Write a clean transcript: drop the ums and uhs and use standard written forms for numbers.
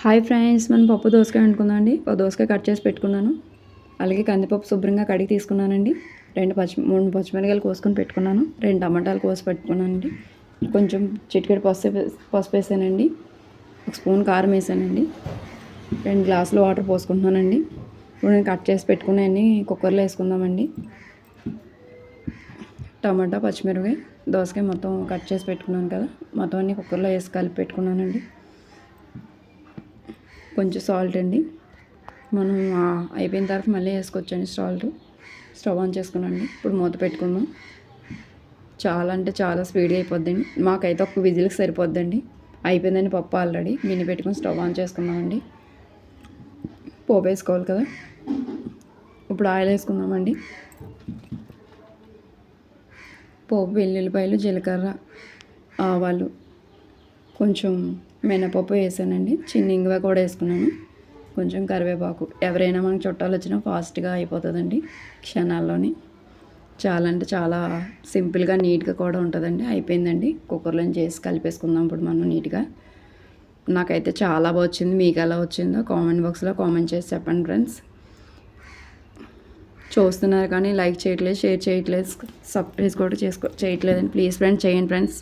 Hi friends, మనం పప్పు దోసకాయ వండుకుందాం అండి. ఒక దోసకాయ కట్ చేసి పెట్టుకున్నాను. అలాగే కందిపప్పు శుభ్రంగా కడిగి తీసుకున్నానండి. 3 పచ్చిమిరపకాయలు కోసుకొని పెట్టుకున్నాను. 2 టమాటాలు కోసి పెట్టుకున్నానండి. కొంచెం చిటికెడు పసుపు వేసానండి. 1 స్పూన్ కారం వేసానండి. 2 గ్లాసులు వాటర్ పోసుకుంటున్నానండి. ఇప్పుడు నేను కట్ చేసి పెట్టుకున్నాయన్నీ కుక్కర్లో వేసుకుందామండి. టమాటా, పచ్చిమిరపకాయ, దోసకాయ మొత్తం కట్ చేసి పెట్టుకున్నాను కదా, మొత్తం అన్నీ కుక్కర్లో వేసి కలిపి పెట్టుకున్నానండి. కొంచెం సాల్ట్ అండి, మనం అయిపోయిన తర్వాత మళ్ళీ వేసుకోవచ్చండి సాల్ట్. Stove on చేసుకున్నాండి. ఇప్పుడు మూత పెట్టుకుందాం. చాలా అంటే చాలా స్పీడ్గా అయిపోద్దండి. మాకైతే 1 విజిల్కి సరిపోద్దండి. అయిపోయిందండి పప్పు ఆల్రెడీ. గిన్నె పెట్టుకుని స్టవ్ ఆన్ చేసుకుందామండి. పోపు వేసుకోవాలి కదా. ఇప్పుడు ఆయిల్ వేసుకుందామండి. పోపు వెల్లుల్లిపాయలు, జీలకర్ర, ఆవాలు, కొంచెం మినపప్పు వేసానండి. చిన్న ఇంగువ కూడా వేసుకున్నాను. కొంచెం కరివేపాకు. ఎవరైనా మనకు చుట్టాలు వచ్చినా ఫాస్ట్గా అయిపోతుందండి, క్షణాల్లోని. చాలా అంటే చాలా సింపుల్గా నీట్గా కూడా ఉంటుందండి. అయిపోయిందండి. కుక్కర్లో చేసి కలిపేసుకుందాం ఇప్పుడు మనం నీట్గా. నాకైతే చాలా బాగా వచ్చింది. మీకు ఎలా వచ్చిందో కామెంట్ బాక్స్లో కామెంట్ చేసి చెప్పండి ఫ్రెండ్స్. చూస్తున్నారు కానీ లైక్ చేయట్లేదు, షేర్ చేయట్లేదు, సబ్స్క్రైబ్ కూడా చేయట్లేదండి. ప్లీజ్ ఫ్రెండ్స్ చేయండి ఫ్రెండ్స్.